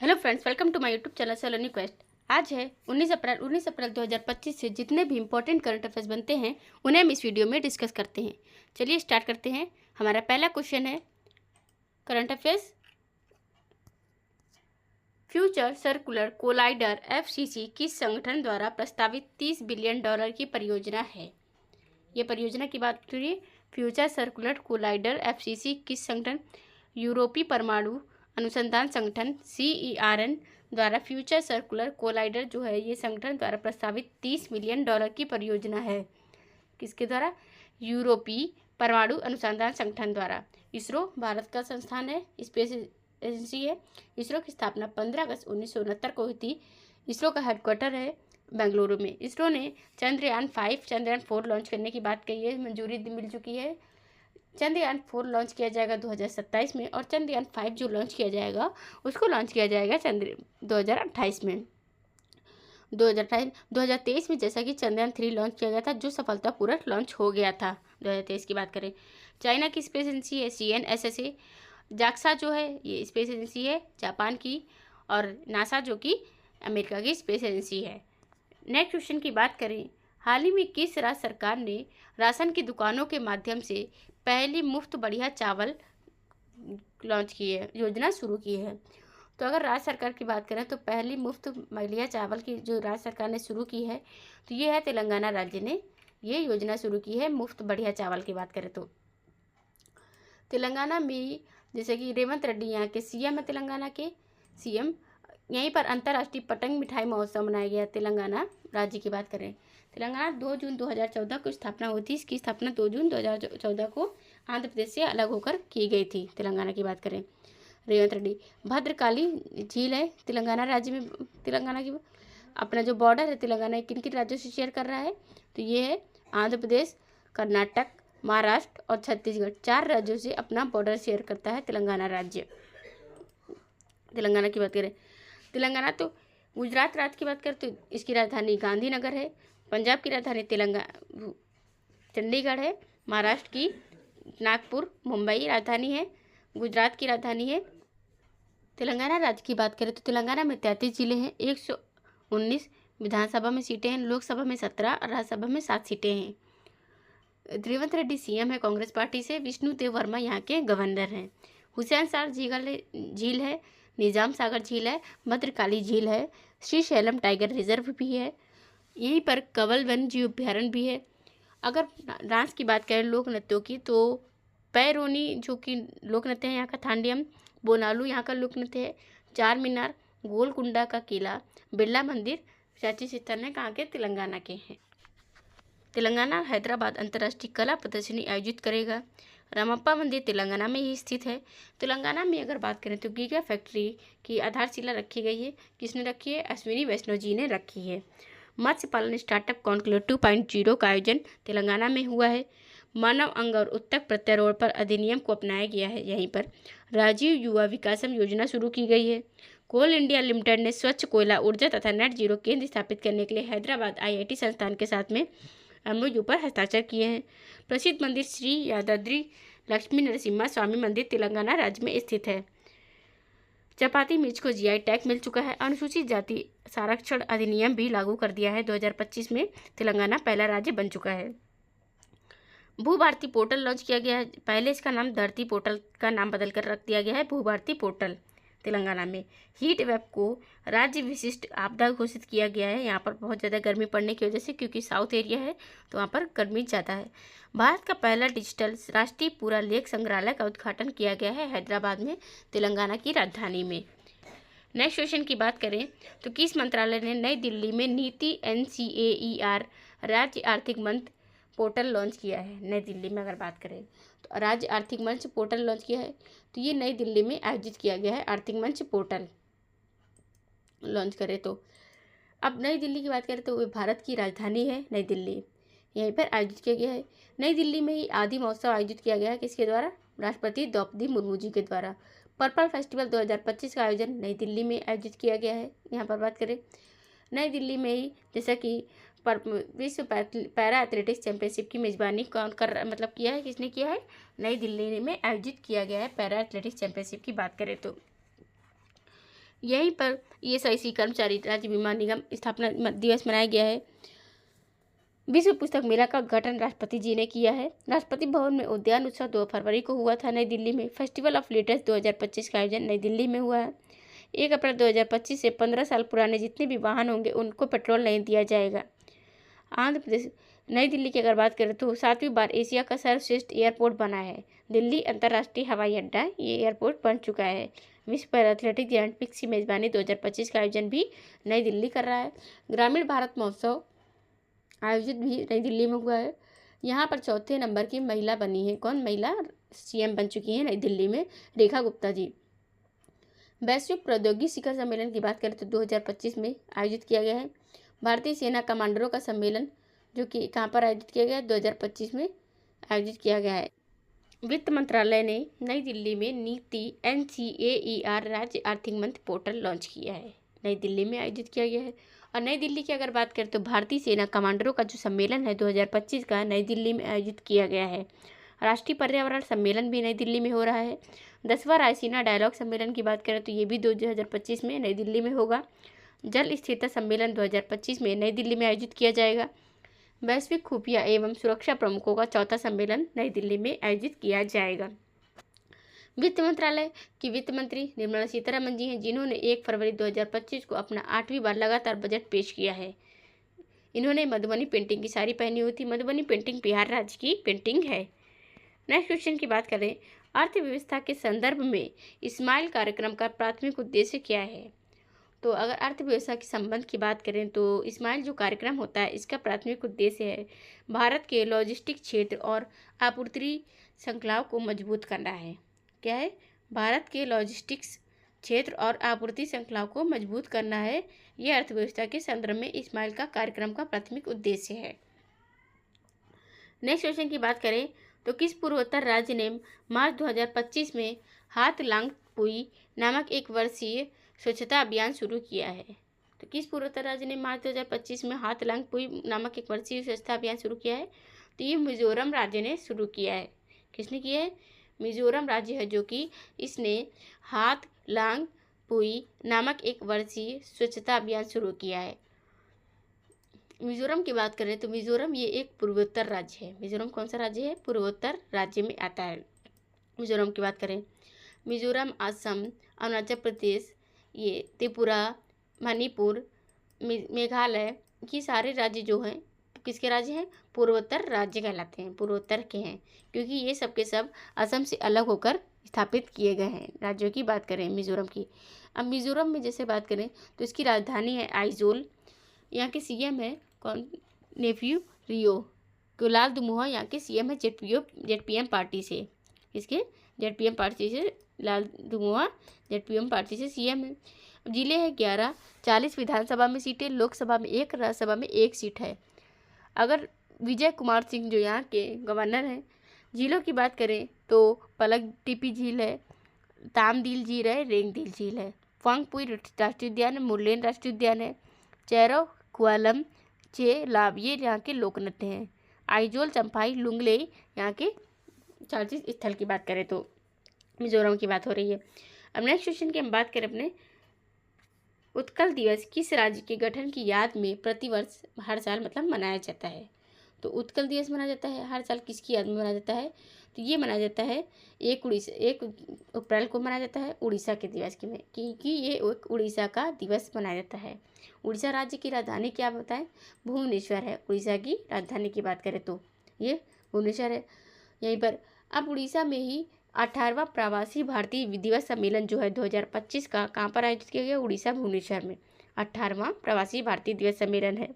Hello friends, welcome to my YouTube channel Saloni quest. आज है 19 अप्रैल 2025 से जितने भी इंपॉर्टेंट करंट अफेयर्स बनते हैं उन्हें हम इस वीडियो में डिस्कस करते हैं। चलिए स्टार्ट करते हैं। हमारा पहला क्वेश्चन है current affairs. Future circular collider FCC किस संगठन द्वारा प्रस्तावित $30 बिलियन की परियोजना है? ये परियोजना की बात करिए। फ्यूचर सर्कुलर कोलाइडर FCC किस संगठन? यूरोपीय परमाणु अनुसंधान संगठन CERN द्वारा फ्यूचर सर्कुलर कोलाइडर जो है ये संगठन द्वारा प्रस्तावित $30 मिलियन की परियोजना है। किसके द्वारा? यूरोपीय परमाणु अनुसंधान संगठन द्वारा। इसरो भारत का संस्थान है, स्पेस एजेंसी है। इसरो की स्थापना 15 अगस्त 1969 को हुई थी। इसरो का हेडक्वार्टर है बेंगलुरु में। इसरो ने चंद्रयान 5 चंद्रयान 4 लॉन्च करने की बात कही है, मंजूरी मिल चुकी है। चंद्रयान 4 लॉन्च किया जाएगा 2027 में और चंद्रयान 5 जो लॉन्च किया जाएगा उसको लॉन्च किया जाएगा 2028 में। 2023 में जैसा कि चंद्रयान 3 लॉन्च किया गया था जो सफलतापूर्वक लॉन्च हो गया था। 2023 की बात करें। चाइना की स्पेस एजेंसी है CNSSA। जाक्सा जो है ये स्पेस एजेंसी है जापान की, और नासा जो कि अमेरिका की स्पेस एजेंसी है। नेक्स्ट क्वेश्चन की बात करें। हाल ही में किस राज्य सरकार ने राशन की दुकानों के माध्यम से पहली मुफ्त बढ़िया चावल लॉन्च की है, योजना शुरू की है? तो अगर राज्य सरकार की बात करें तो पहली मुफ्त बढ़िया चावल की जो राज्य सरकार ने शुरू की है तो ये है तेलंगाना राज्य ने ये योजना शुरू की है। मुफ्त बढ़िया चावल की बात करें तो तेलंगाना में जैसे कि रेवंत रेड्डी यहाँ के CM है, तेलंगाना के CM। यहीं पर अंतर्राष्ट्रीय पतंग मिठाई महोत्सव मनाया गया। तेलंगाना राज्य की बात करें, तेलंगाना 2 जून 2014 को स्थापना हुई थी। इसकी स्थापना 2 जून 2014 को आंध्र प्रदेश से अलग होकर की गई थी। तेलंगाना की बात करें, रेवंत रेड्डी। भद्रकाली झील है तेलंगाना राज्य में। तेलंगाना की अपना जो बॉर्डर है तेलंगाना किन किन राज्यों से शेयर कर रहा है तो ये है आंध्र प्रदेश, कर्नाटक, महाराष्ट्र और छत्तीसगढ़। 4 राज्यों से अपना बॉर्डर शेयर करता है तेलंगाना राज्य। तेलंगाना की बात करें, तेलंगाना तो गुजरात राज्य की बात करें तो इसकी राजधानी गांधीनगर है। पंजाब की राजधानी तेलंगाना चंडीगढ़ है। महाराष्ट्र की नागपुर, मुंबई राजधानी है। गुजरात की राजधानी है। तेलंगाना राज्य की बात करें तो तेलंगाना में 33 जिले हैं। 119 विधानसभा में सीटें हैं। लोकसभा में 17 और राज्यसभा में 7 सीटें हैं। रेवंत रेड्डी CM है कांग्रेस पार्टी से। विष्णु देव वर्मा यहाँ के गवर्नर हैं। हुसैन सागर झील है, निजाम सागर झील है, भद्रकाली झील है, श्री शैलम टाइगर रिजर्व भी है। यहीं पर कंवल वन्य जीव अभ्यारण्य भी है। अगर डांस की बात करें लोक नृत्यों की तो पैरोनी जो कि लोक नृत्य है यहाँ का, थांडियम, बोनालू यहाँ का लोक नृत्य है, चार मीनार, गोलकुंडा का किला, बिरला मंदिर प्राचीन स्थल है कहाँ के? तेलंगाना के हैं। तेलंगाना हैदराबाद अंतर्राष्ट्रीय कला प्रदर्शनी आयोजित करेगा। रामप्पा मंदिर तेलंगाना में ही स्थित है। तेलंगाना में अगर बात करें तो गीगा फैक्ट्री की आधारशिला रखी गई है। किसने रखी है? अश्विनी वैष्णव जी ने रखी है। मत्स्य पालन स्टार्टअप कॉन्क्लेव 2.0 का आयोजन तेलंगाना में हुआ है। मानव अंग और उत्तक प्रत्यारोपण पर अधिनियम को अपनाया गया है। यहीं पर राजीव युवा विकासम योजना शुरू की गई है। कोल इंडिया लिमिटेड ने स्वच्छ कोयला ऊर्जा तथा नेट जीरो केंद्र स्थापित करने के लिए हैदराबाद IIT संस्थान के साथ में MOU पर हस्ताक्षर किए हैं। प्रसिद्ध मंदिर श्री यादाद्री लक्ष्मी नरसिम्हा स्वामी मंदिर तेलंगाना राज्य में स्थित है। चपाती मिर्च को GI टैग मिल चुका है। अनुसूचित जाति संरक्षण अधिनियम भी लागू कर दिया है। 2025 में तेलंगाना पहला राज्य बन चुका है। भू भारती पोर्टल लॉन्च किया गया है। पहले इसका नाम धरती पोर्टल का नाम बदल कर रख दिया गया है भू भारती पोर्टल। तेलंगाना में हीट वेव को राज्य विशिष्ट आपदा घोषित किया गया है। यहाँ पर बहुत ज़्यादा गर्मी पड़ने की वजह से, क्योंकि साउथ एरिया है तो वहाँ पर गर्मी ज़्यादा है। भारत का पहला डिजिटल राष्ट्रीय पूरा लेख संग्रहालय का उद्घाटन किया गया है हैदराबाद में, तेलंगाना की राजधानी में। नेक्स्ट क्वेश्चन की बात करें तो किस मंत्रालय ने नई दिल्ली में नीति NCAER राज्य आर्थिक मंच पोर्टल लॉन्च किया है? नई दिल्ली में अगर बात करें तो राज्य आर्थिक मंच पोर्टल लॉन्च किया है तो ये नई दिल्ली में आयोजित किया गया है। आर्थिक मंच पोर्टल लॉन्च करें तो अब नई दिल्ली की बात करें तो भारत की राजधानी है नई दिल्ली, यहीं पर आयोजित किया गया है। नई दिल्ली में ही आदि महोत्सव आयोजित किया गया है। किसके द्वारा? राष्ट्रपति द्रौपदी मुर्मू जी के द्वारा। पर्पल फेस्टिवल 2025 का आयोजन नई दिल्ली में आयोजित किया गया है। यहाँ पर बात करें नई दिल्ली में ही जैसा कि विश्व पैरा एथलेटिक्स चैंपियनशिप की मेजबानी कौन किया है? किसने किया है? नई दिल्ली में आयोजित किया गया है पैरा एथलेटिक्स चैंपियनशिप की बात करें तो। यहीं पर ESIC कर्मचारी राज्य बीमा निगम स्थापना दिवस मनाया गया है। विश्व पुस्तक मेला का उद्घाटन राष्ट्रपति जी ने किया है। राष्ट्रपति भवन में उद्यान उत्सव 2 फरवरी को हुआ था नई दिल्ली में। फेस्टिवल ऑफ लीडर्स 2025 का आयोजन नई दिल्ली में हुआ है। 1 अप्रैल 2025 से 15 साल पुराने जितने भी वाहन होंगे उनको पेट्रोल नहीं दिया जाएगा। आंध्र प्रदेश नई दिल्ली की अगर बात करें तो 7वीं बार एशिया का सर्वश्रेष्ठ एयरपोर्ट बना है दिल्ली अंतर्राष्ट्रीय हवाई अड्डा। ये एयरपोर्ट बन चुका है। विश्व पर एथलेटिक्स ओलंपिक्स की मेजबानी 2025 का आयोजन भी नई दिल्ली कर रहा है। ग्रामीण भारत महोत्सव आयोजित भी नई दिल्ली में हुआ है। यहाँ पर चौथे नंबर की महिला बनी है। कौन महिला CM बन चुकी है नई दिल्ली में? रेखा गुप्ता जी। वैश्विक प्रौद्योगिकी शिखर सम्मेलन की बात करें तो 2025 में आयोजित किया गया है। भारतीय सेना कमांडरों का सम्मेलन जो कि कहाँ पर आयोजित किया गया है? 2025 में आयोजित किया गया है। वित्त मंत्रालय ने नई दिल्ली में नीति NCAER राज्य आर्थिक मंच पोर्टल लॉन्च किया है। नई दिल्ली में आयोजित किया गया है। और नई दिल्ली की अगर बात करें तो भारतीय सेना कमांडरों का जो सम्मेलन है 2025 का नई दिल्ली में आयोजित किया गया है। राष्ट्रीय पर्यावरण सम्मेलन भी नई दिल्ली में हो रहा है। 10वां रायसीना डायलॉग सम्मेलन की बात करें तो ये भी 2025 में नई दिल्ली में होगा। जल स्थिरता सम्मेलन 2025 में नई दिल्ली में आयोजित किया जाएगा। वैश्विक खुफिया एवं सुरक्षा प्रमुखों का 4था सम्मेलन नई दिल्ली में आयोजित किया जाएगा। वित्त मंत्रालय की वित्त मंत्री निर्मला सीतारमण जी हैं, जिन्होंने 1 फरवरी 2025 को अपना 8वीं बार लगातार बजट पेश किया है। इन्होंने मधुबनी पेंटिंग की साड़ी पहनी हुई थी। मधुबनी पेंटिंग बिहार राज्य की पेंटिंग है। नेक्स्ट क्वेश्चन की बात करें, अर्थव्यवस्था के संदर्भ में स्माइल कार्यक्रम का प्राथमिक उद्देश्य क्या है? तो अगर अर्थव्यवस्था के संबंध की बात करें तो स्माइल जो कार्यक्रम होता है इसका प्राथमिक उद्देश्य है भारत के लॉजिस्टिक क्षेत्र और आपूर्ति श्रृंखलाओं को मजबूत करना है। क्या है? भारत के लॉजिस्टिक्स क्षेत्र और आपूर्ति श्रृंखलाओं को मजबूत करना है। यह अर्थव्यवस्था के संदर्भ में स्माइल का कार्यक्रम का प्राथमिक उद्देश्य है। नेक्स्ट क्वेश्चन की बात करें तो किस पूर्वोत्तर राज्य ने मार्च 2025 में हाथ लांग पुई नामक 1 वर्षीय स्वच्छता अभियान शुरू किया है? तो किस पूर्वोत्तर राज्य ने मार्च 2025 में हाथ लांग पुई नामक 1 वर्षीय स्वच्छता अभियान शुरू किया है? तो ये मिजोरम राज्य ने शुरू किया है। किसने किया है? मिजोरम राज्य है जो कि इसने हाथ लांग पुई नामक 1 वर्षीय स्वच्छता अभियान शुरू किया है। मिजोरम की बात करें तो मिजोरम ये एक पूर्वोत्तर राज्य है। मिजोरम कौन सा राज्य है? पूर्वोत्तर राज्य में आता है। मिजोरम की बात करें, मिजोरम, असम, अरुणाचल प्रदेश, ये त्रिपुरा, मणिपुर, मेघालय, ये सारे राज्य जो हैं किसके राज्य हैं? पूर्वोत्तर राज्य कहलाते हैं, पूर्वोत्तर के हैं, क्योंकि ये सब के सब असम से अलग होकर स्थापित किए गए हैं। राज्यों की बात करें मिजोरम की, अब मिजोरम में जैसे बात करें तो इसकी राजधानी है आइजोल। यहाँ के CM है कौन? नेफ्यू रियो। कुलाल दुमुहा यहाँ के CM है ZPM पार्टी से। इसके ZPM पार्टी से लाल दुमुहा ZPM पार्टी से CM है। जिले हैं 11, 40 विधानसभा में सीटें, लोकसभा में 1, राज्यसभा में 1 सीट है। अगर विजय कुमार सिंह जो यहाँ के गवर्नर हैं, झीलों की बात करें तो पलक टिपी झील है, तामदील झील है, रेंगदिल झील है, फांगपुई राष्ट्रीय उद्यान है, मुरलेन राष्ट्रीय उद्यान है, चेरो कुआलम, चेलाब ये यहाँ के लोक नृत्य हैं। आइजोल, चंफाई, लुंगले यहाँ के चार्जित स्थल की बात करें तो मिजोरम की बात हो रही है। अब नेक्स्ट क्वेश्चन की हम बात करें अपने, उत्कल दिवस किस राज्य के गठन की याद में प्रतिवर्ष हर साल मतलब मनाया जाता है? तो उत्कल दिवस मनाया जाता है हर साल किसकी याद में मनाया जाता है? तो ये मनाया जाता है 1 अप्रैल को मनाया जाता है उड़ीसा के दिवस की में, क्योंकि ये एक उड़ीसा का दिवस मनाया जाता है। उड़ीसा राज्य की राजधानी क्या बताएं? भुवनेश्वर है। उड़ीसा की राजधानी की बात करें तो ये भुवनेश्वर है। यहीं पर अब उड़ीसा में ही 18वां प्रवासी भारतीय दिवस सम्मेलन जो है 2025 का कहाँ पर आयोजित किया गया? उड़ीसा भुवनेश्वर में 18वां प्रवासी भारतीय दिवस सम्मेलन है।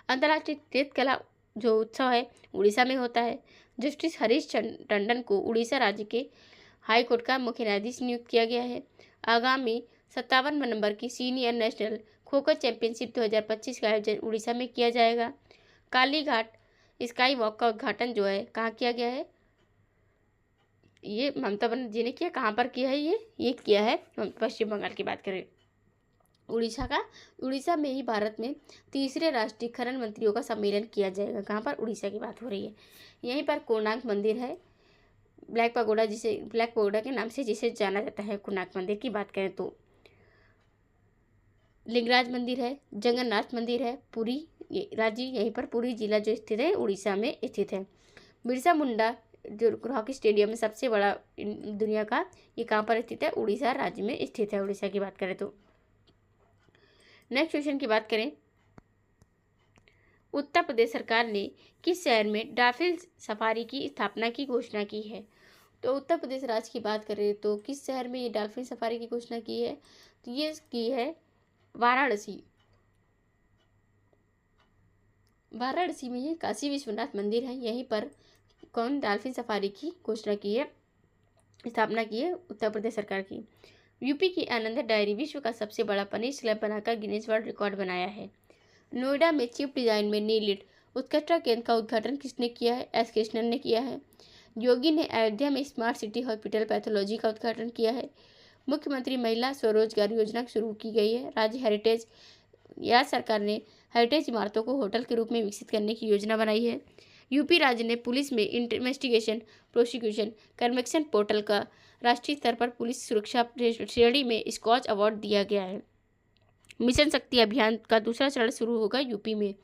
अंतर्राष्ट्रीय नृत्य कला जो उत्सव है उड़ीसा में होता है। जस्टिस हरीश टंडन को उड़ीसा राज्य के हाई कोर्ट का मुख्य न्यायाधीश नियुक्त किया गया है। आगामी 57 नवंबर की senior national kho kho championship 2025 का आयोजन उड़ीसा में किया जाएगा। कालीघाट स्काई वॉक का उद्घाटन जो है कहाँ किया गया है? ये ममता बनर्जी ने किया। कहाँ पर किया है? ये किया है पश्चिम बंगाल की बात करें उड़ीसा में ही भारत में 3रे राष्ट्रीय खनन मंत्रियों का सम्मेलन किया जाएगा। कहाँ पर? उड़ीसा की बात हो रही है। यहीं पर कोणार्क मंदिर है, ब्लैक पगोडा के नाम से जिसे जाना जाता है। कोणार्क मंदिर की बात करें तो लिंगराज मंदिर है, जगन्नाथ मंदिर है, पुरी राज्य, यहीं पर पुरी जिला जो स्थित है उड़ीसा में स्थित है। बिरसा मुंडा जो हॉकी स्टेडियम है सबसे बड़ा दुनिया का, ये कहाँ पर स्थित है? उड़ीसा राज्य में स्थित है, उड़ीसा की बात करें तो। नेक्स्ट क्वेश्चन की बात करें, उत्तर प्रदेश सरकार ने किस शहर में डॉल्फिन सफारी की स्थापना की घोषणा की है? तो उत्तर प्रदेश राज्य की बात करें तो किस शहर में ये डॉल्फिन सफारी की घोषणा की है? तो ये की है वाराणसी। वाराणसी में ये काशी विश्वनाथ मंदिर है, यहीं पर कौन डॉल्फिन सफारी की घोषणा की है, स्थापना की है? उत्तर प्रदेश सरकार की। यूपी की आनंद डायरी विश्व का सबसे बड़ा पनीर स्लैब बनाकर गिनीज वर्ल्ड रिकॉर्ड बनाया है। नोएडा में चिप डिजाइन में नीलिट उत्कृष्ट केंद्र का उद्घाटन किसने किया है? एस कृष्णन ने किया है। योगी ने अयोध्या में स्मार्ट सिटी हॉस्पिटल पैथोलॉजी का उद्घाटन किया है। मुख्यमंत्री महिला स्वरोजगार योजना शुरू की गई है। राज्य सरकार ने हेरिटेज इमारतों को होटल के रूप में विकसित करने की योजना बनाई है। यूपी राज्य ने पुलिस में इन्वेस्टिगेशन, प्रोसिक्यूशन, कन्वेक्शन पोर्टल का राष्ट्रीय स्तर पर पुलिस सुरक्षा श्रेणी में स्कॉच अवार्ड दिया गया है। मिशन शक्ति अभियान का दूसरा चरण शुरू होगा यूपी में।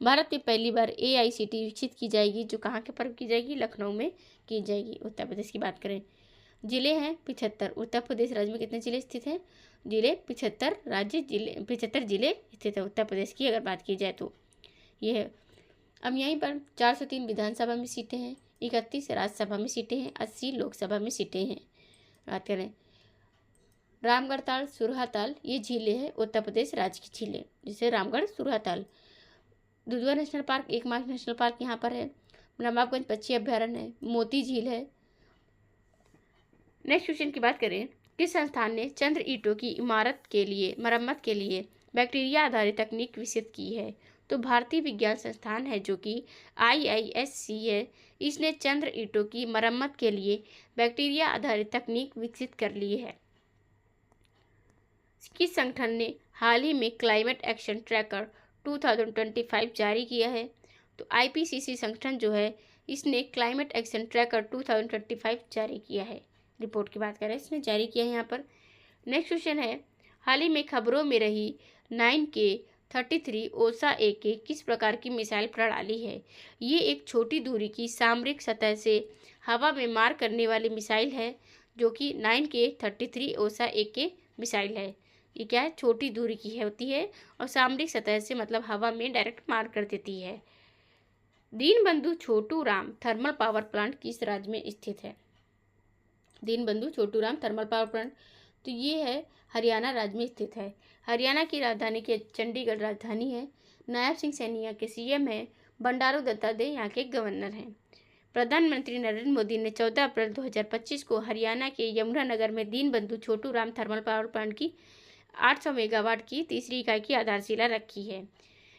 भारत में पहली बार AICT विकसित की जाएगी, जो कहाँ के पर की जाएगी? लखनऊ में की जाएगी। उत्तर प्रदेश की बात करें, जिले हैं 75। उत्तर प्रदेश राज्य में कितने जिले स्थित हैं? जिले 75, राज्य जिले 75 जिले स्थित है उत्तर प्रदेश की अगर बात की जाए तो ये है। अब यहीं पर 403 विधानसभा में सीटें हैं, 31 राज्यसभा में सीटें हैं, 80 लोकसभा में सीटें हैं। बात करें रामगढ़ ताल, सुरहाताल, ये झीलें हैं उत्तर प्रदेश राज्य की झीलें, जैसे रामगढ़, सुरहाताल। दुधवा नेशनल पार्क, एकमात्र नेशनल पार्क यहाँ पर है। नवाबगंज पक्षी अभ्यारण्य है, मोती झील है। नेक्स्ट क्वेश्चन की बात करें, किस संस्थान ने चंद्र ईंटों की मरम्मत के लिए बैक्टीरिया आधारित तकनीक विकसित की है? तो भारतीय विज्ञान संस्थान है जो कि IISc है, इसने चंद्र ईंटों की मरम्मत के लिए बैक्टीरिया आधारित तकनीक विकसित कर ली है। किस संगठन ने हाल ही में क्लाइमेट एक्शन ट्रैकर 2025 जारी किया है? तो IPCC संगठन जो है इसने क्लाइमेट एक्शन ट्रैकर 2025 जारी किया है। रिपोर्ट की बात करें, इसने जारी किया है यहाँ पर। नेक्स्ट क्वेश्चन है, हाल ही में खबरों में रही 9K-33 ओसा AK किस प्रकार की मिसाइल प्रणाली है? ये एक छोटी दूरी की सामरिक सतह से हवा में मार करने वाली मिसाइल है, जो कि 9K-33 ओसा AK मिसाइल है। ये क्या है? छोटी दूरी की होती है और सामरिक सतह से मतलब हवा में डायरेक्ट मार कर देती है। Deenbandhu Chhotu Ram thermal power plant किस राज्य में स्थित है? Deenbandhu Chhotu Ram thermal power plant, तो ये है हरियाणा राज्य में स्थित है। हरियाणा की राजधानी के चंडीगढ़ राजधानी है। नायब सिंह सैनी यहाँ के CM है। बंडारू दत्तात्रेय यहाँ के गवर्नर हैं। प्रधानमंत्री नरेंद्र मोदी ने 14 अप्रैल 2025 को हरियाणा के यमुनानगर में Deenbandhu Chhotu Ram thermal power plant की 800 मेगावाट की तीसरी इकाई की आधारशिला रखी है।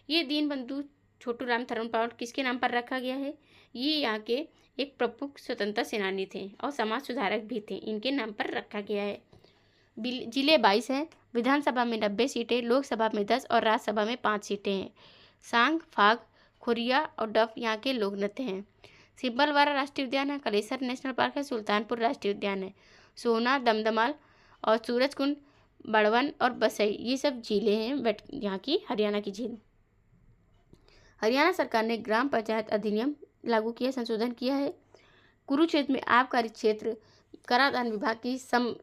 ये दीनबंधु छोटू राम थर्मल पावर किसके नाम पर रखा गया है? ये यहाँ के एक प्रमुख स्वतंत्रता सेनानी थे और समाज सुधारक भी थे, इनके नाम पर रखा गया है। जिले 22 हैं, विधानसभा में 90 सीटें, लोकसभा में 10 और राज्यसभा में 5 सीटें हैं। सांग, फाग, खुरिया और डफ यहाँ के लोक नृत्य हैं। सिब्बलवाड़ा राष्ट्रीय उद्यान है, कलेसर नेशनल पार्क है, सुल्तानपुर राष्ट्रीय उद्यान है। सोना, दमदमाल और सूरजकुंड, बड़वन और बसई, ये सब झीलें हैं यहाँ की हरियाणा की झील। हरियाणा सरकार ने ग्राम पंचायत अधिनियम लागू किया, संशोधन किया है। कुरुक्षेत्र में आबकारी क्षेत्र कराधान विभाग की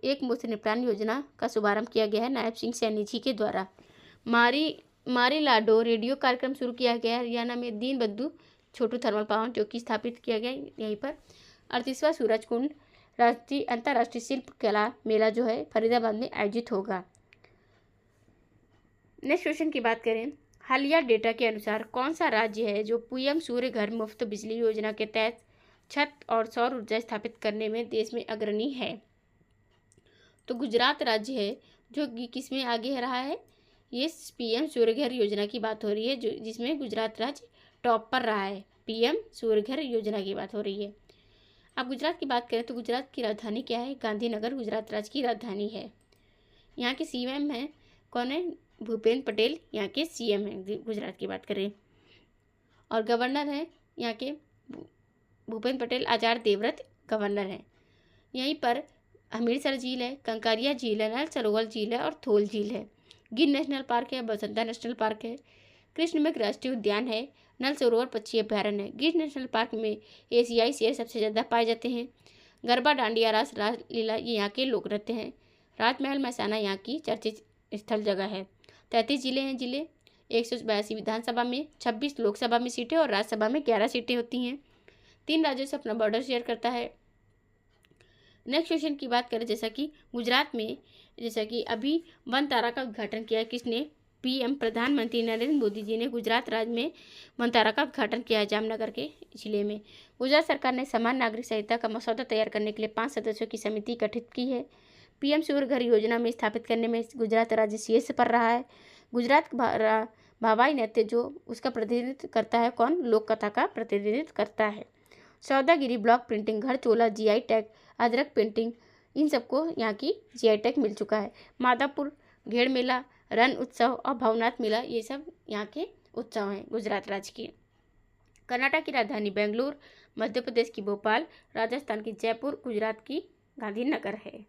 एक मुश्त निपटान योजना का शुभारंभ किया गया है नायब सिंह सैनी जी के द्वारा। मारी लाडो रेडियो कार्यक्रम शुरू किया गया है हरियाणा में। दीनबंधु छोटू थर्मल पावर जो कि स्थापित किया गया यहीं पर। 38वां सूरजकुंड अंतर्राष्ट्रीय शिल्प कला मेला जो है फरीदाबाद में आयोजित होगा। नेक्स्ट क्वेश्चन की बात करें, हालिया डेटा के अनुसार कौन सा राज्य है जो PM सूर्य घर मुफ्त बिजली योजना के तहत छत और सौर ऊर्जा स्थापित करने में देश में अग्रणी है? तो गुजरात राज्य है जो किस में आगे रहा है? ये PM सूर्य घर योजना की बात हो रही है, जिसमें गुजरात राज्य टॉप पर रहा है। PM सूर्य घर योजना की बात हो रही है। अब गुजरात की बात करें तो गुजरात की राजधानी क्या है? गांधीनगर गुजरात राज्य की राजधानी है। यहाँ के CM है कौन है? भूपेंद्र पटेल यहाँ के CM हैं गुजरात की बात करें। और गवर्नर है यहाँ के भूपेंद्र पटेल आचार्य देवव्रत गवर्नर हैं। यहीं पर हमीरसर झील है, कंकारिया झील है, नल सरोवर झील है और थोल झील है। गिर नेशनल पार्क है, बसंता नेशनल पार्क है, कृष्णमृग राष्ट्रीय उद्यान है, नल सरोवर पक्षी अभ्यारण्य है। गिर नेशनल पार्क में एशियाई शेर सबसे ज़्यादा पाए जाते हैं। गरबा, डांडिया रास, रासलीला ये यहाँ के लोक नृत्य हैं। राजमहल मैसाना यहाँ की चर्चित स्थल जगह है। 33 जिले हैं। जिले 182 विधानसभा में 26 लोकसभा में सीटें और राज्यसभा में 11 सीटें होती हैं। 3 राज्यों से अपना बॉर्डर शेयर करता है। नेक्स्ट क्वेश्चन की बात करें, जैसा कि गुजरात में जैसा कि अभी वनतारा का उद्घाटन किया किसने? पीएम प्रधानमंत्री नरेंद्र मोदी जी ने गुजरात राज्य में वनतारा का उद्घाटन किया है, जामनगर के जिले में। गुजरात सरकार ने समान नागरिक संहिता का मसौदा तैयार करने के लिए 5 सदस्यों की समिति गठित की है। पीएम सूर्य घर योजना में स्थापित करने में गुजरात राज्य शीर्ष पर रहा है। गुजरात भावाई नृत्य जो उसका प्रतिनिधित्व करता है कौन? लोक कथा का प्रतिनिधित्व करता है। सौदागिरी, ब्लॉक प्रिंटिंग, घर चोला, जीआई टैग, अदरक पेंटिंग, इन सबको यहाँ की जीआई टैग मिल चुका है। माधापुर घेड़ मेला, रण उत्सव और भवनाथ मेला ये सब यहाँ के उत्सव हैं गुजरात राज्य के। कर्नाटक की राजधानी बेंगलुरु, मध्य प्रदेश की भोपाल, राजस्थान की जयपुर, गुजरात की गांधीनगर है।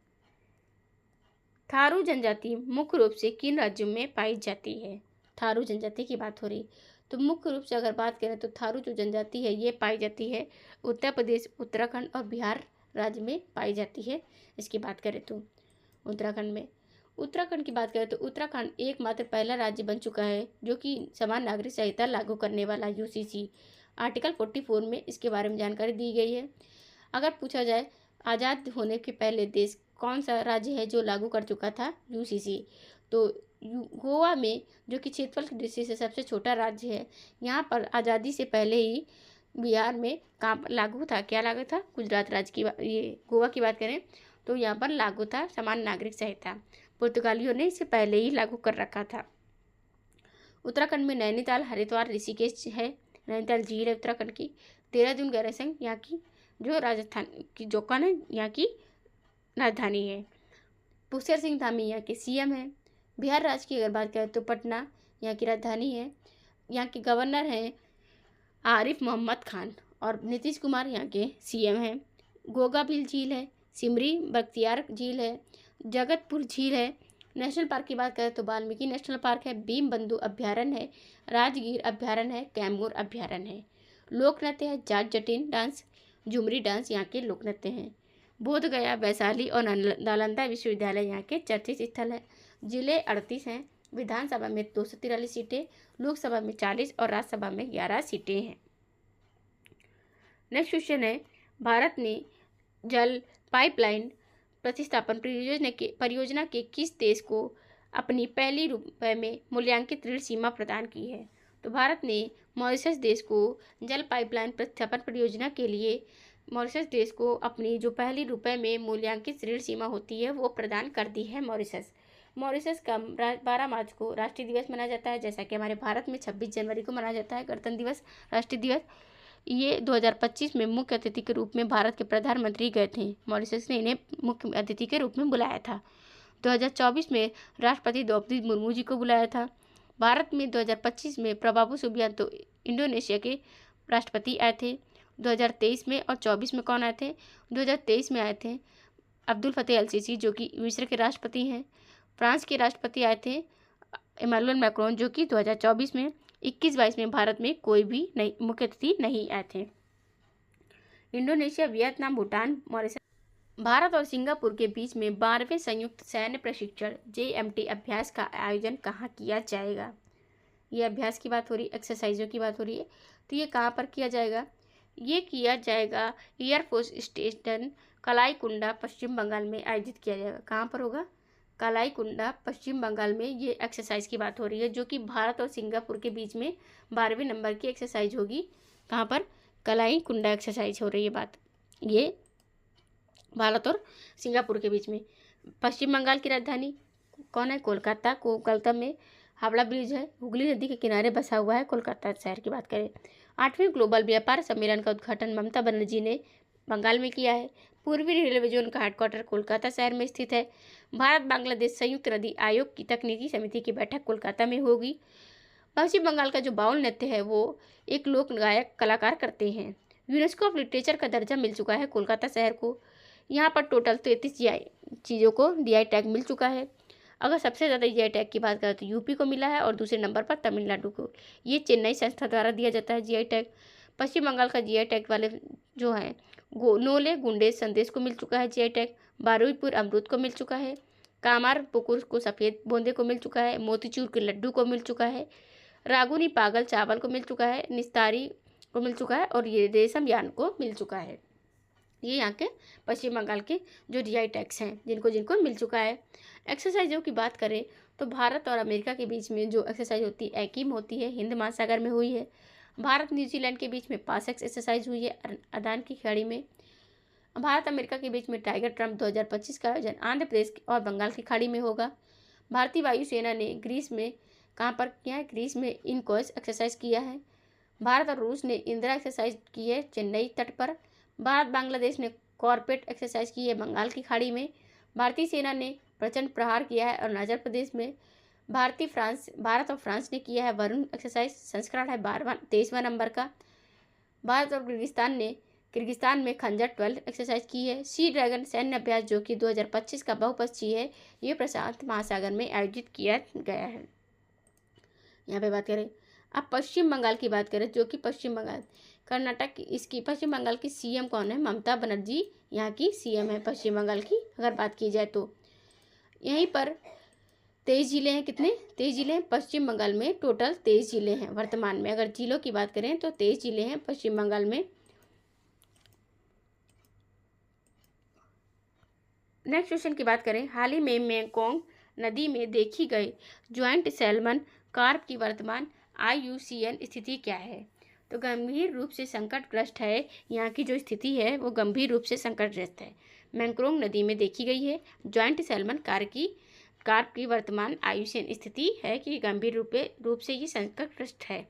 थारू जनजाति मुख्य रूप से किन राज्यों में पाई जाती है? थारू जनजाति की बात हो रही, तो मुख्य रूप से अगर बात करें तो थारू जो जनजाति है ये पाई जाती है उत्तर प्रदेश, उत्तराखंड और बिहार राज्य में पाई जाती है। इसकी बात करें तो उत्तराखंड की बात करें तो उत्तराखंड एकमात्र पहला राज्य बन चुका है जो कि समान नागरिक संहिता लागू करने वाला यूसीसी। आर्टिकल 44 में इसके बारे में जानकारी दी गई है। अगर पूछा जाए आज़ाद होने के पहले देश कौन सा राज्य है जो लागू कर चुका था यूसीसी, तो गोवा में, जो कि क्षेत्रफल की दृष्टि से सबसे छोटा राज्य है, यहाँ पर आज़ादी से पहले ही बिहार में काम लागू था। क्या लागू था? गुजरात राज्य की ये गोवा की बात करें तो यहाँ पर लागू था समान नागरिक संहिता। पुर्तगालियों ने इसे पहले ही लागू कर रखा था। उत्तराखंड में नैनीताल, हरिद्वार, ऋषिकेश है। नैनीताल झील है उत्तराखंड की। देहरादून, गैरसैंण यहाँ की जो राजस्थान की जो कौन है यहाँ की राजधानी है। पुष्कर सिंह धामी यहाँ के सीएम हैं। बिहार राज्य की अगर बात करें तो पटना यहाँ की राजधानी है। यहाँ के गवर्नर हैं आरिफ मोहम्मद खान और नीतीश कुमार यहाँ के सीएम हैं। गोगाबिल झील है, सिमरी बख्तियार झील है, जगतपुर झील है। नेशनल पार्क की बात करें तो वाल्मीकि नेशनल पार्क है, भीम बंधु अभ्यारण्य है, राजगीर अभ्यारण्य है, कैमूर अभ्यारण्य है। लोक नृत्य है जाट जटिन डांस, झुमरी डांस यहाँ के लोक नृत्य हैं। बोध गया, वैशाली और नालंदा विश्वविद्यालय यहाँ के चर्चित स्थल है। जिले 38 हैं। विधानसभा में 243 सीटें, लोकसभा में 40 और राज्यसभा में 11 सीटें हैं। नेक्स्ट क्वेश्चन है, भारत ने जल पाइपलाइन प्रतिस्थापन परियोजना के किस देश को अपनी पहली रुपये में मूल्यांकित ऋण सीमा प्रदान की है? तो भारत ने मॉरिशस देश को जल पाइपलाइन प्रतिस्थापन परियोजना के लिए मॉरिशस देश को अपनी जो पहली रुपये में मूल्यांकित ऋण सीमा होती है वो प्रदान कर दी है। मॉरिशस का 12 मार्च को राष्ट्रीय दिवस मनाया जाता है, जैसा कि हमारे भारत में 26 जनवरी को मनाया जाता है गणतंत्र दिवस, राष्ट्रीय दिवस। ये 2025 में मुख्य अतिथि के रूप में भारत के प्रधानमंत्री गए थे। मॉरिशस ने इन्हें मुख्य अतिथि के रूप में बुलाया था। 2024 में राष्ट्रपति द्रौपदी मुर्मू जी को बुलाया था। भारत में 2025 में प्रभावो सुबियांतो इंडोनेशिया के राष्ट्रपति आए थे। 2023 में और 24 में कौन आए थे? 2023 में आए थे अब्दुल फतेह अल सीसी जो कि मिस्र के राष्ट्रपति हैं। फ्रांस के राष्ट्रपति आए थे इमैनुअल मैक्रोन जो कि 2024 में। 21-22 में भारत में कोई भी मुख्य अतिथि नहीं आए थे। Indonesia, Vietnam, Bhutan, Mauritius, Bharat और सिंगापुर के बीच में 12वें संयुक्त सैन्य प्रशिक्षण JMT अभ्यास का आयोजन कहाँ किया जाएगा? ये अभ्यास की बात हो रही, एक्सरसाइजों की बात हो रही है, तो ये कहाँ पर किया जाएगा? ये किया जाएगा एयरफोर्स स्टेशन कलाईकुंडा, पश्चिम बंगाल में आयोजित किया जाएगा। कहाँ पर होगा? कलाईकुंडा, पश्चिम बंगाल में ये एक्सरसाइज की बात हो रही है जो कि भारत और सिंगापुर के बीच में 12वें नंबर की एक्सरसाइज होगी। कहाँ पर? कलाईकुंडा एक्सरसाइज हो रही है बात, ये भारत और सिंगापुर के बीच में। पश्चिम बंगाल की राजधानी कौन है? कोलकाता। कोलकाता में हावड़ा ब्रिज है, हुगली नदी के किनारे बसा हुआ है कोलकाता शहर की बात करें। 8वें ग्लोबल व्यापार सम्मेलन का उद्घाटन ममता बनर्जी ने बंगाल में किया है। पूर्वी रेलवे जोन का हेडक्वार्टर कोलकाता शहर में स्थित है। भारत बांग्लादेश संयुक्त नदी आयोग की तकनीकी समिति की बैठक कोलकाता में होगी। पश्चिम बंगाल का जो बाउल नृत्य है वो एक लोक गायक कलाकार करते हैं। यूनेस्को ऑफ लिटरेचर का दर्जा मिल चुका है कोलकाता शहर को। यहाँ पर टोटल 33 चीज़ों को DI टैग मिल चुका है। अगर सबसे ज़्यादा जीआई टैग की बात करें तो यूपी को मिला है और दूसरे नंबर पर तमिलनाडु को। ये चेन्नई संस्था द्वारा दिया जाता है जीआई टैग। पश्चिम बंगाल का जीआई टैग वाले जो है नोले गुंडेज संदेश को मिल चुका है जीआई टैग। बारुईपुर अमरूद को मिल चुका है। कामार पुकुर को सफ़ेद बोंदे को मिल चुका है। मोतीचूर के लड्डू को मिल चुका है। रागुनी पागल चावल को मिल चुका है। निस्तारी को मिल चुका है और ये रेशम यान को मिल चुका है। ये यहाँ के पश्चिम बंगाल के जो जीआई टैग्स हैं जिनको जिनको मिल चुका है। एक्सरसाइजों की बात करें तो भारत और अमेरिका के बीच में जो एक्सरसाइज होती है एकीम होती है, हिंद महासागर में हुई है। भारत न्यूजीलैंड के बीच में पासेक्स एक्सरसाइज हुई है अदान की खाड़ी में। भारत अमेरिका के बीच में टाइगर ट्रम्प 2025 का आयोजन आंध्र प्रदेश और बंगाल की खाड़ी में होगा। भारतीय वायुसेना ने ग्रीस में कहाँ पर किया है? ग्रीस में इनकोस एक्सरसाइज किया है। भारत और रूस ने इंदिरा एक्सरसाइज की है चेन्नई तट पर। भारत बांग्लादेश ने कॉर्पेट एक्सरसाइज की है बंगाल की खाड़ी में। भारतीय सेना ने प्रचंड प्रहार किया है अरुणाचल प्रदेश में। भारत और फ्रांस ने किया है वरुण एक्सरसाइज, संस्करण है 23वां नंबर का। भारत और किर्गिस्तान में खंजर 12 एक्सरसाइज की है। सी ड्रैगन सैन्य अभ्यास जो कि 2025 का बहुपक्षीय है, ये प्रशांत महासागर में आयोजित किया गया है। यहाँ पे बात करें अब पश्चिम बंगाल की बात करें, जो कि पश्चिम बंगाल कर्नाटक इसकी पश्चिम बंगाल की सीएम कौन है? ममता बनर्जी यहाँ की सीएम है पश्चिम बंगाल की। अगर बात की जाए तो यहीं पर 23 जिले हैं। कितने? 23 जिले हैं पश्चिम बंगाल में। टोटल 23 जिले हैं वर्तमान में। अगर जिलों की बात करें तो 23 जिले हैं पश्चिम बंगाल में। नेक्स्ट क्वेश्चन की बात करें, हाल ही में मेकोंग नदी में देखी गई ज्वाइंट सैल्मन कार्प की वर्तमान IUCN स्थिति क्या है? तो गंभीर रूप से संकटग्रस्त है। यहाँ की जो स्थिति है वो गंभीर रूप से संकटग्रस्त है। मेकोंग नदी में देखी गई है ज्वाइंट सैल्मन कार्प की वर्तमान IUCN स्थिति है कि गंभीर रूप से ये संकटग्रस्त है।